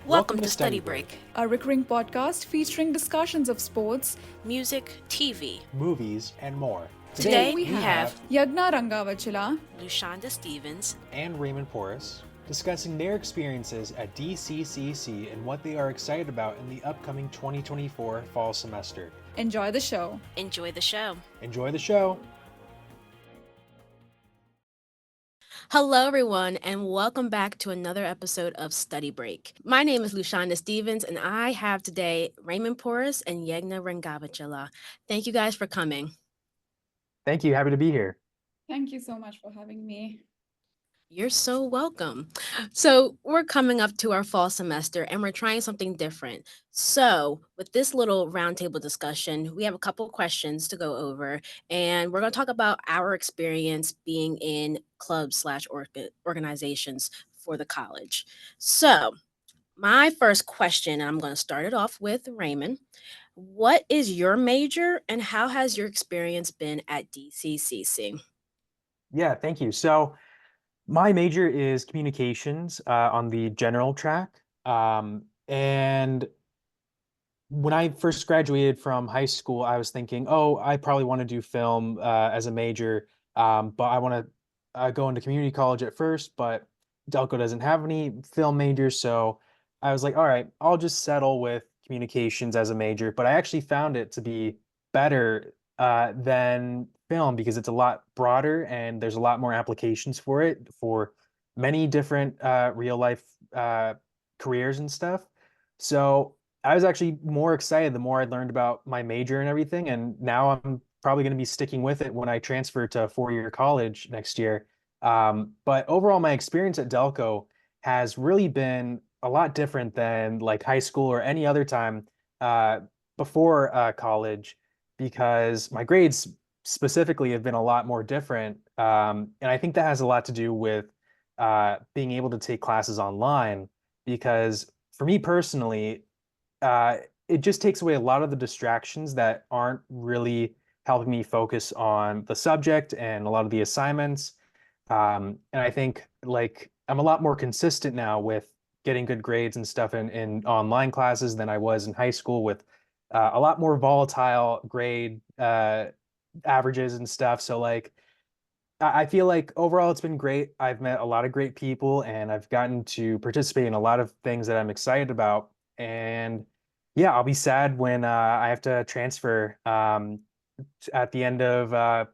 Welcome to Study Break, a recurring podcast featuring discussions of sports, music, TV, movies, and more. Today we have Yegna Rangavajhala, LuShonda Stevens, and Raymond Porras discussing their experiences at DCCC and what they are excited about in the upcoming 2024 fall semester. Enjoy the show. Enjoy the show. Enjoy the show. Hello, everyone, and welcome back to another episode of Study Break. My name is LuShonda Stevens, and I have today Raymond Porras and Yegna Rangavajhala. Thank you guys for coming. Thank you. Happy to be here. Thank you so much for having me. You're so welcome. So we're coming up to our fall semester and we're trying something different. So with this little roundtable discussion, we have a couple questions to go over, and we're going to talk about our experience being in clubs / organizations for the college. So my first question, and I'm going to start it off with Raymond. What is your major and how has your experience been at DCCC? Yeah, thank you. So my major is communications on the general track. And when I first graduated from high school, I was thinking, oh, I probably want to do film as a major, but I want to go into community college at first, but Delco doesn't have any film majors. So I was like, all right, I'll just settle with communications as a major. But I actually found it to be better than film because it's a lot broader and there's a lot more applications for it for many different real life careers and stuff. So I was actually more excited the more I learned about my major and everything. And now I'm probably going to be sticking with it when I transfer to a 4-year college next year. But overall, my experience at Delco has really been a lot different than like high school or any other time before college, because my grades specifically have been a lot more different. And I think that has a lot to do with being able to take classes online, because for me personally, uh, it just takes away a lot of the distractions that aren't really helping me focus on the subject and a lot of the assignments. And I think like I'm a lot more consistent now with getting good grades and stuff in online classes than I was in high school with a lot more volatile grade averages and stuff. So like I feel like overall it's been great. I've met a lot of great people and I've gotten to participate in a lot of things that I'm excited about. And yeah, I'll be sad when I have to transfer at the end of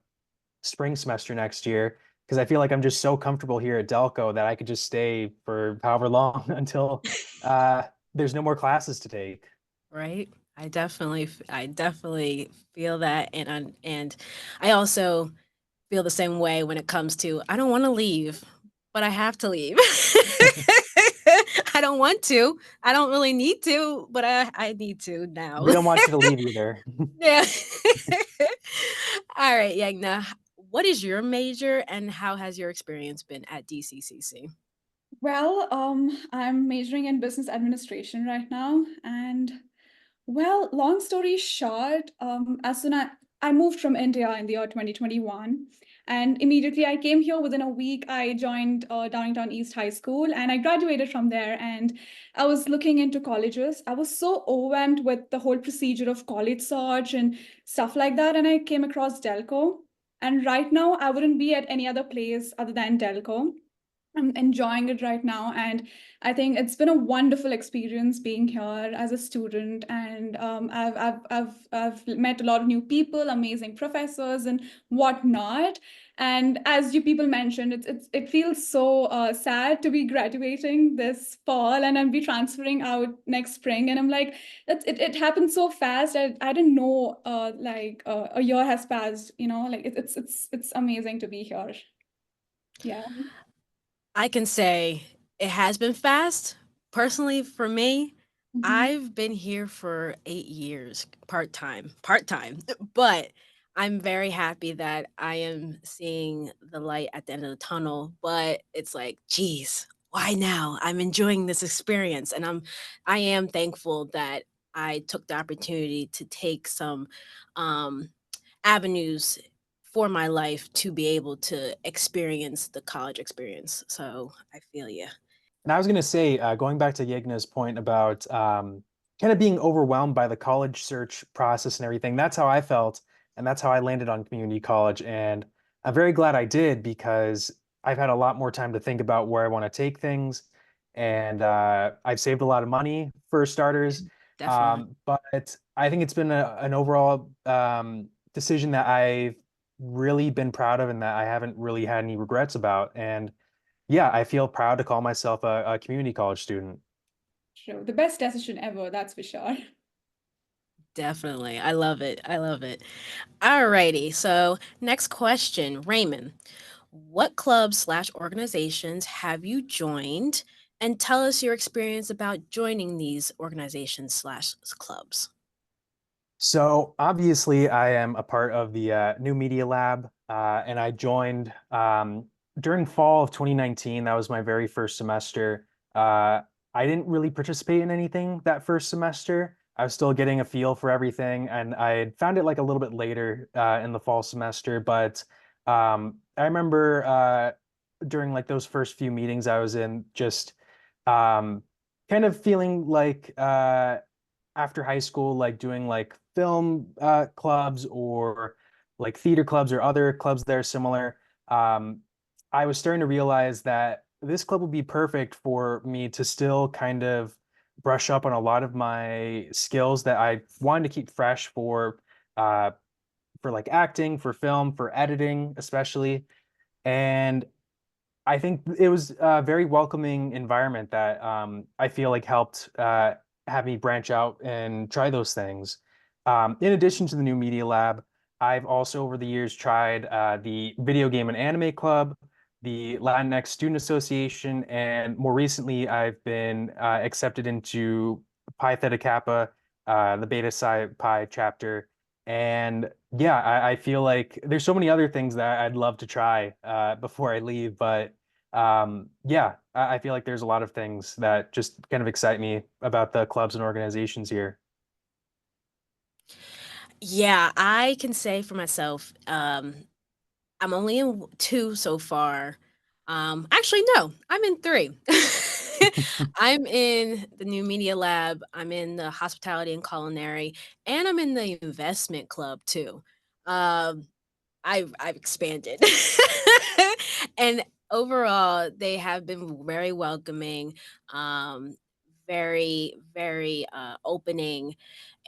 spring semester next year, because I feel like I'm just so comfortable here at Delco that I could just stay for however long until there's no more classes to take. Right? I definitely feel that, and I also feel the same way when it comes to I don't want to leave, but I have to leave. I don't want to. I don't really need to, but I need to now. We don't want you to leave either. Yeah. All right, Yagna. What is your major and how has your experience been at DCCC? Well, I'm majoring in business administration right now, and well, long story short, as soon as I moved from India in the year 2021, and immediately I came here within a week. I joined Downingtown East High School, and I graduated from there. And I was looking into colleges. I was so overwhelmed with the whole procedure of college search and stuff like that, and I came across Delco. And right now, I wouldn't be at any other place other than Delco. I'm enjoying it right now, and I think it's been a wonderful experience being here as a student. And I've met a lot of new people, amazing professors, and whatnot. And as you people mentioned, it feels so sad to be graduating this fall, and I'll be transferring out next spring. And I'm like, it happened so fast. I didn't know a year has passed. Like it's amazing to be here. Yeah. I can say it has been fast. Personally, for me, Mhm. I've been here for 8 years, part time, but I'm very happy that I am seeing the light at the end of the tunnel. But it's like, geez, why now? I'm enjoying this experience, and I am thankful that I took the opportunity to take some um, avenues for my life to be able to experience the college experience. So I feel you. And I was going to say, going back to Yegna's point about kind of being overwhelmed by the college search process and everything, that's how I felt. And that's how I landed on community college. And I'm very glad I did because I've had a lot more time to think about where I want to take things. And I've saved a lot of money for starters. Definitely. But I think it's been an overall decision that I've really been proud of and that I haven't really had any regrets about. And yeah, I feel proud to call myself a community college student. True. The best decision ever, that's for sure. Definitely. I love it. I love it. Alrighty. So, next question, Raymond. What clubs slash organizations have you joined? And tell us your experience about joining these organizations slash clubs. So obviously, I am a part of the New Media Lab, and I joined during fall of 2019. That was my very first semester. I didn't really participate in anything that first semester. I was still getting a feel for everything, and I had found it like a little bit later in the fall semester. But I remember during like those first few meetings I was in, just um, kind of feeling like after high school, like doing like film clubs or like theater clubs or other clubs that are similar. Um, I was starting to realize that this club would be perfect for me to still kind of brush up on a lot of my skills that I wanted to keep fresh uh, for like acting, for film, for editing, especially. And I think it was a very welcoming environment that I feel like helped have me branch out and try those things. In addition to the New Media Lab, I've also over the years tried the Video Game and Anime Club, the Latinx Student Association, and more recently, I've been accepted into Pi Theta Kappa, the Beta Psi Pi chapter. And yeah, I feel like there's so many other things that I'd love to try before I leave, but yeah, I feel like there's a lot of things that just kind of excite me about the clubs and organizations here. Yeah, I can say for myself, I'm only in two so far. Actually, no, I'm in three. I'm in the New Media Lab, I'm in the Hospitality and Culinary, and I'm in the Investment Club too. Um, I've expanded. And overall, they have been very welcoming, um, very opening,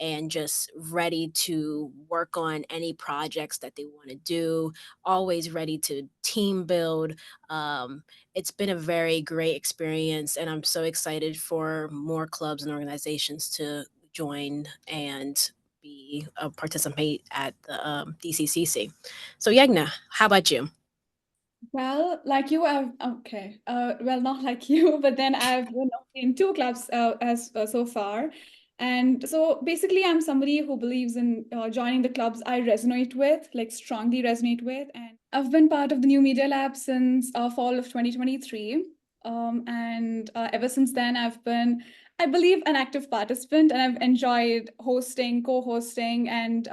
and just ready to work on any projects that they want to do, always ready to team build. Um, it's been a very great experience, and I'm so excited for more clubs and organizations to join and be participate at the DCCC. So Yegna, how about you? Well, like you, I've okay. Well, not like you, but then I've been in two clubs as so far, and so basically, I'm somebody who believes in joining the clubs I resonate with, like strongly resonate with, and I've been part of the New Media Lab since fall of 2023, and ever since then, I've been, I believe, an active participant, and I've enjoyed hosting, co-hosting, and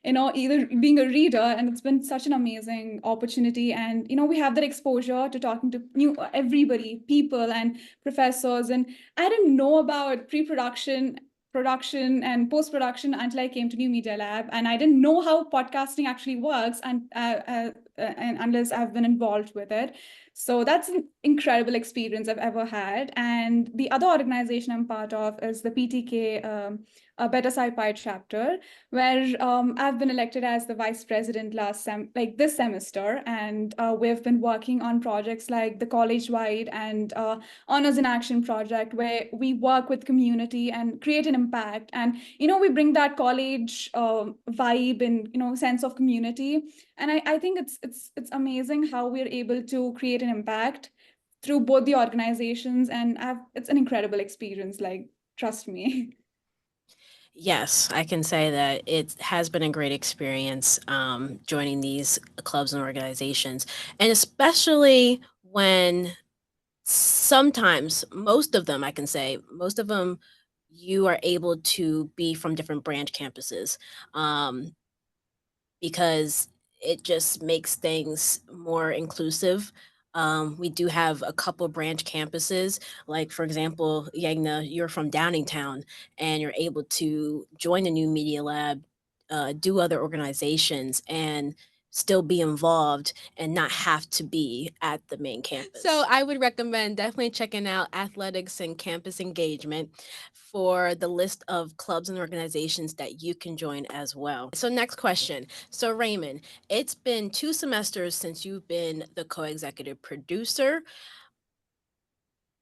either being a reader, and it's been such an amazing opportunity. And we have that exposure to talking to new everybody, people and professors. And I didn't know about pre-production, production and post-production until I came to New Media Lab, and I didn't know how podcasting actually works, and unless I've been involved with it. So that's an incredible experience I've ever had. And the other organization I'm part of is the PTK, a Better Sci-Fi chapter, where I've been elected as the vice president like this semester, and we've been working on projects like the college-wide and honors in action project, where we work with community and create an impact, and we bring that college vibe and sense of community. And I think it's amazing how we're able to create an impact through both the organizations, and it's an incredible experience. Like, trust me. Yes, I can say that it has been a great experience joining these clubs and organizations, and especially when sometimes, most of them, I can say, most of them, you are able to be from different branch campuses, um, because it just makes things more inclusive. We do have a couple branch campuses, like for example, Yegna, you're from Downingtown, and you're able to join the new media lab, do other organizations, and still be involved and not have to be at the main campus. So I would recommend definitely checking out athletics and campus engagement for the list of clubs and organizations that you can join as well. So next question. So Raymond, it's been 2 semesters since you've been the co-executive producer.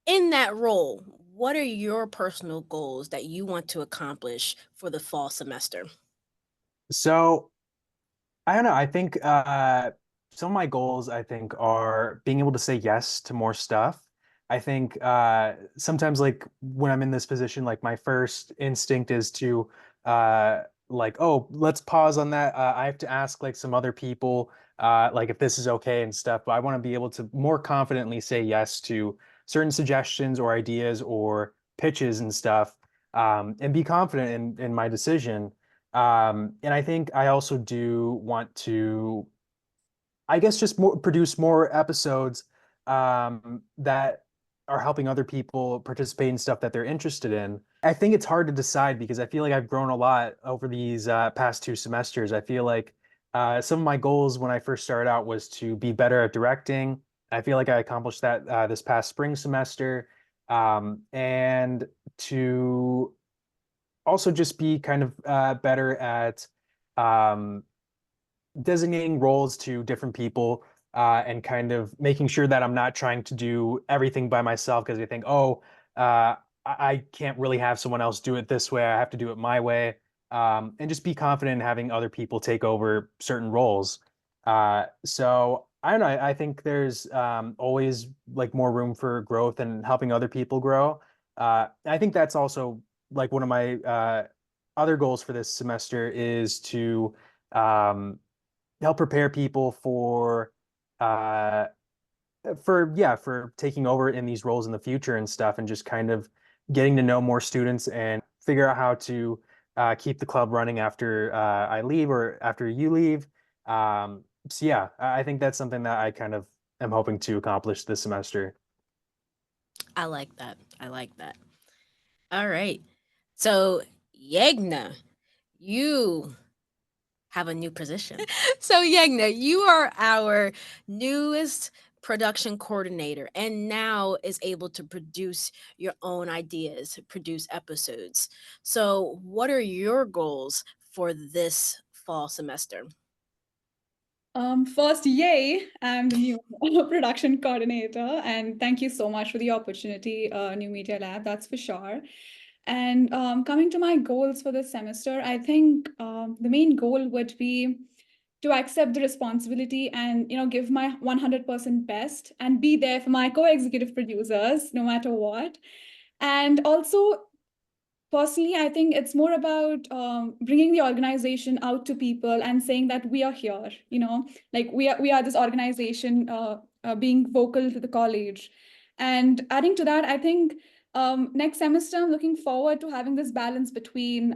In that role, what are your personal goals that you want to accomplish for the fall semester? So I don't know. I think some of my goals, I think, are being able to say yes to more stuff. I think sometimes, like when I'm in this position, like my first instinct is to like, oh, let's pause on that. I have to ask like some other people, like if this is okay and stuff. But I want to be able to more confidently say yes to certain suggestions or ideas or pitches and stuff, and be confident in my decision. And I think I also do want to, I guess, just produce more episodes that are helping other people participate in stuff that they're interested in. I think it's hard to decide because I feel like I've grown a lot over these past 2 semesters. I feel like some of my goals when I first started out was to be better at directing. I feel like I accomplished that this past spring semester, and to also just be kind of better at um, designating roles to different people, and kind of making sure that I'm not trying to do everything by myself because I think, oh, I can't really have someone else do it this way. I have to do it my way. And just be confident in having other people take over certain roles. So I don't know. I think there's always like more room for growth and helping other people grow. I think that's also like one of my other goals for this semester is to um, help prepare people uh for taking over in these roles in the future and stuff, and just kind of getting to know more students and figure out how to keep the club running after I leave or after you leave. So yeah, I think that's something that I kind of am hoping to accomplish this semester. I like that. I like that. All right. So, Yegna, you have a new position. So, Yegna, you are our newest production coordinator and now is able to produce your own ideas, produce episodes. So, what are your goals for this fall semester? First, yay, I'm the new production coordinator, and thank you so much for the opportunity, New Media Lab, that's for sure. And coming to my goals for this semester, I think the main goal would be to accept the responsibility and give my 100% best and be there for my co-executive producers no matter what. And also personally, I think it's more about bringing the organization out to people and saying that we are here, like we are this organization, being vocal to the college. And adding to that, I think next semester, I'm looking forward to having this balance between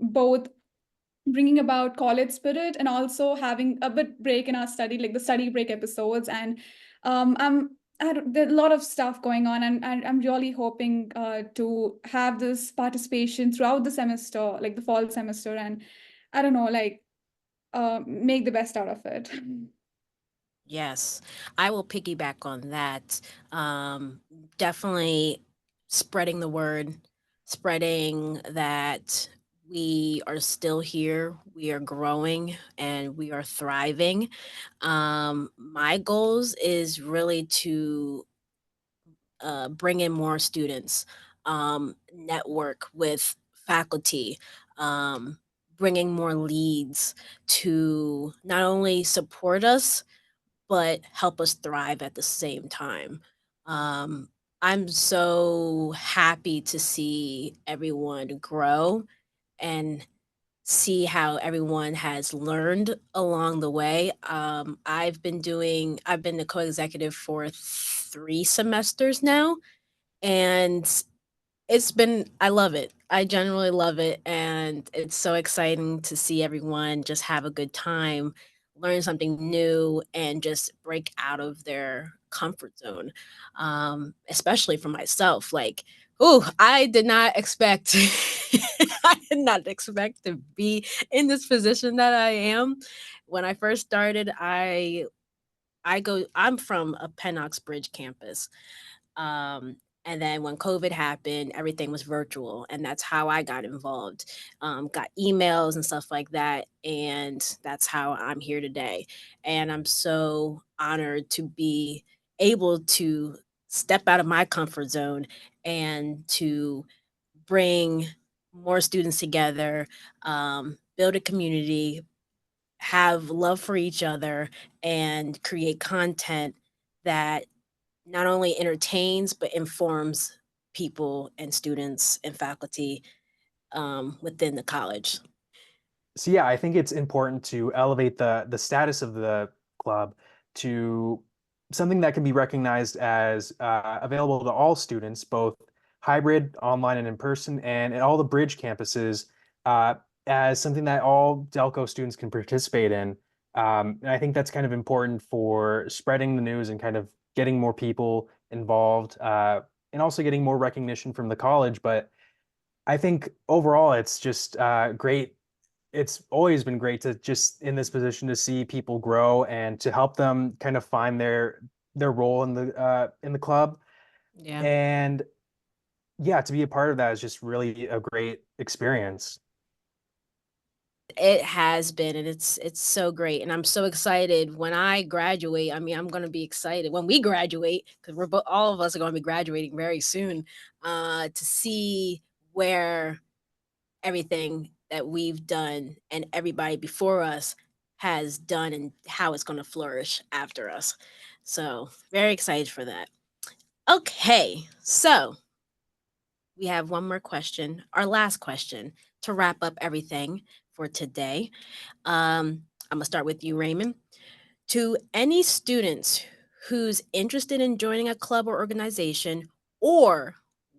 both bringing about college spirit and also having a bit break in our study, like the study break episodes. And there's a lot of stuff going on, and I'm really hoping to have this participation throughout the semester, like the fall semester, and I don't know, like make the best out of it. Yes, I will piggyback on that. Um, Definitely spreading the word, spreading that we are still here, we are growing, and we are thriving. My goals is really to bring in more students, network with faculty, um, bringing more leads to not only support us but help us thrive at the same time. Um, I'm so happy to see everyone grow and see how everyone has learned along the way. I've been the co-executive for 3 semesters now, and I love it. I generally love it, and it's so exciting to see everyone just have a good time learn something new and just break out of their comfort zone. Especially for myself, like, oh, I did not expect I did not expect to be in this position that I am. When I first started, I'm from a Penn Bridge campus. Um, and then when COVID happened, everything was virtual, and that's how I got involved. Got emails and stuff like that, and that's how I'm here today. And I'm so honored to be able to step out of my comfort zone and to bring more students together, build a community, have love for each other, and create content that not only entertains but informs people and students and faculty within the college. So yeah, I think it's important to elevate the status of the club to something that can be recognized as available to all students, both hybrid, online, and in person, and at all the Bridge campuses, uh, as something that all Delco students can participate in. And I think that's kind of important for spreading the news and kind of getting more people involved, and also getting more recognition from the college. But I think overall, it's just great. It's always been great to just in this position to see people grow and to help them kind of find their role in the club. Yeah. And yeah, to be a part of that is just really a great experience. It has been, and it's so great, and I'm so excited when I graduate. I mean, I'm going to be excited when we graduate because all of us are going to be graduating very soon, to see where everything that we've done and everybody before us has done and how it's going to flourish after us. So, very excited for that. Okay, so we have one more question, our last question to wrap up everything for today. I'm going to start with you, Raymond. To any students who's interested in joining a club or organization or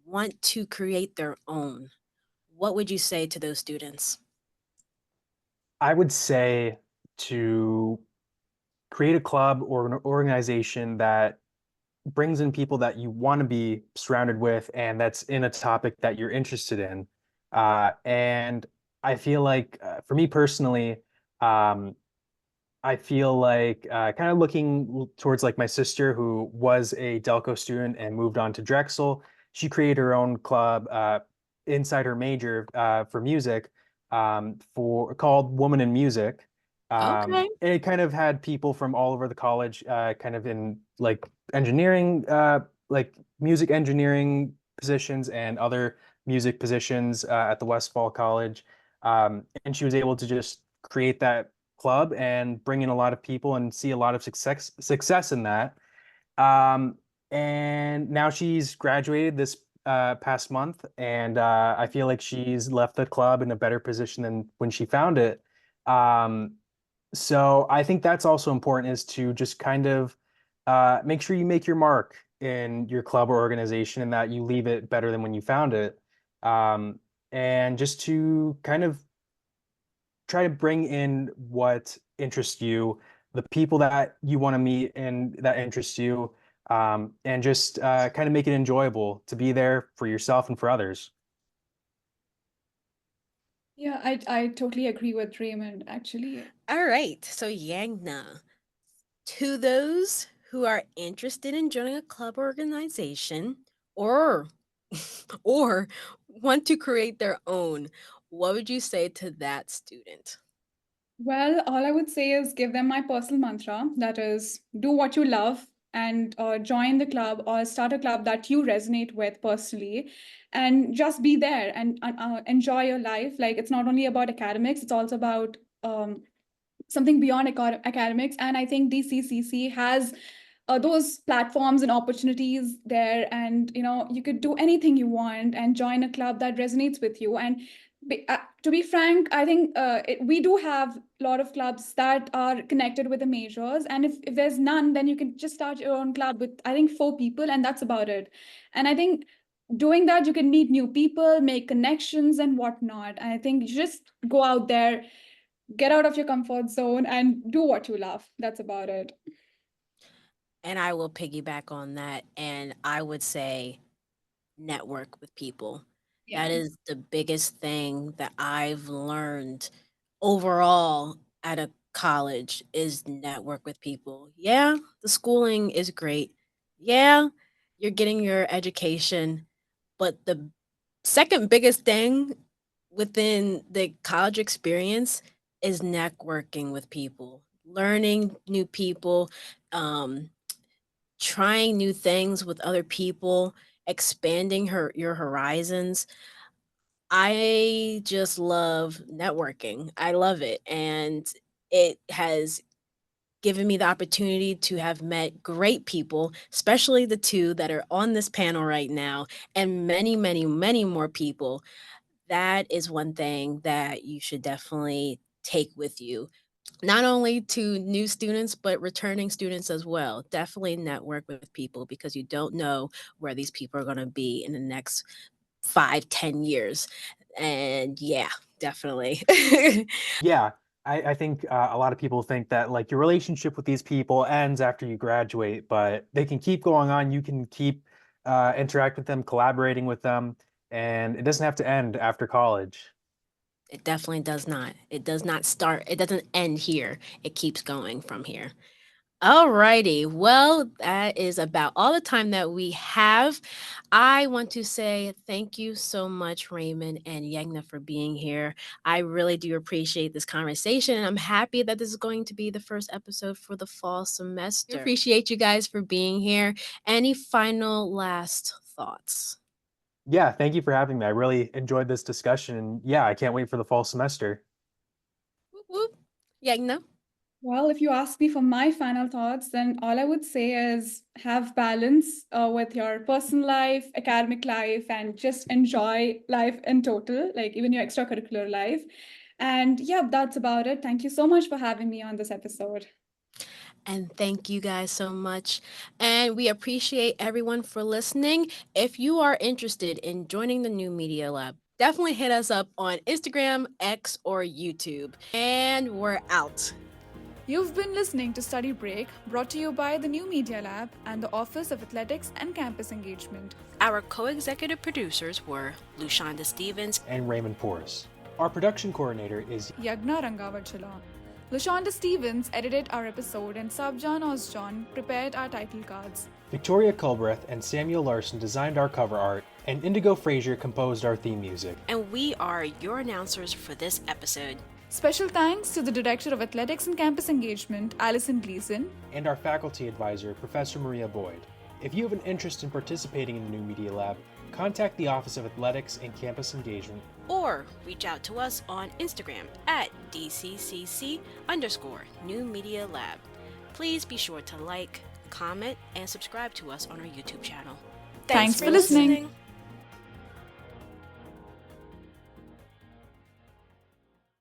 want to create their own, what would you say to those students? I would say to create a club or an organization that brings in people that you want to be surrounded with and that's in a topic that you're interested in. And I feel like for me personally, um, I feel like kind of looking towards like my sister who was a Delco student and moved on to Drexel. She created her own club inside her major for music, for called Woman in Music. Okay. And it kind of had people from all over the college, kind of in like engineering, like music engineering positions and other music positions at the Westfall College. And she was able to just create that club and bring in a lot of people and see a lot of success in that. Um, and now she's graduated this past month, and I feel like she's left the club in a better position than when she found it. Um, so I think that's also important is to just kind of make sure you make your mark in your club or organization and that you leave it better than when you found it. Um, and just to kind of try to bring in what interests you, the people that you want to meet and that interest you, and just kind of make it enjoyable to be there for yourself and for others. Yeah, I totally agree with Raymond, actually. All right. So, Yagna, to those who are interested in joining a club or organization or or want to create their own, what would you say to that student? Well, all I would say is give them my personal mantra. That is, do what you love and join the club or start a club that you resonate with personally, and just be there and enjoy your life. Like, it's not only about academics, it's also about something beyond academics. And I think DCCC has those platforms and opportunities there, and you could do anything you want and join a club that resonates with you. And to be frank, I think we do have a lot of clubs that are connected with the majors, and if there's none, then you can just start your own club with, I think, 4 people, and that's about it. And I think doing that, you can meet new people, make connections and whatnot. And I think you just go out there, get out of your comfort zone and do what you love. That's about it. And I will piggyback on that. And I would say network with people. Yeah. That is the biggest thing that I've learned overall at a college is network with people. Yeah, the schooling is great. Yeah, you're getting your education, but the second biggest thing within the college experience is networking with people, learning new people, um, trying new things with other people, expanding your horizons. I just love networking. I love it, and it has given me the opportunity to have met great people, especially the two that are on this panel right now, and many, many, many more people. That is one thing that you should definitely take with you, not only to new students, but returning students as well. Definitely network with people because you don't know where these people are going to be in the next 5, 10 years. And yeah, definitely. Yeah, I think a lot of people think that like your relationship with these people ends after you graduate, but they can keep going on. You can keep interact with them, collaborating with them, and it doesn't have to end after college. It definitely does not. It does not start, it doesn't end here. It keeps going from here. Alrighty. Well, that is about all the time that we have. I want to say thank you so much, Raymond and Yegna, for being here. I really do appreciate this conversation, and I'm happy that this is going to be the first episode for the fall semester. Appreciate you guys for being here. Any final last thoughts? Yeah, thank you for having me. I really enjoyed this discussion, and yeah, I can't wait for the fall semester. Whoop, whoop. Yegna? Well, if you ask me for my final thoughts, then all I would say is have balance with your personal life, academic life, and just enjoy life in total, like even your extracurricular life. And yeah, that's about it. Thank you so much for having me on this episode. And thank you guys so much. And we appreciate everyone for listening. If you are interested in joining the New Media Lab, definitely hit us up on Instagram, X, or YouTube. And we're out. You've been listening to Study Break, brought to you by the New Media Lab and the Office of Athletics and Campus Engagement. Our co-executive producers were LuShonda Stevens And Raymond Porras. Our production coordinator is Yegna Rangavajhala. LuShonda Stevens edited our episode and Sabjan Osjon prepared our title cards. Victoria Culbreth and Samuel Larson designed our cover art, and Indigo Frazier composed our theme music. and we are your announcers for this episode. Special thanks to the Director of Athletics and Campus Engagement, Alison Gleason, And our faculty advisor, Professor Maria Boyd. If you have an interest in participating in the New Media Lab, contact the Office of Athletics and Campus Engagement. Or reach out to us on Instagram at DCCC_New Media Lab. Please be sure to like, comment, and subscribe to us on our YouTube channel. Thanks for listening.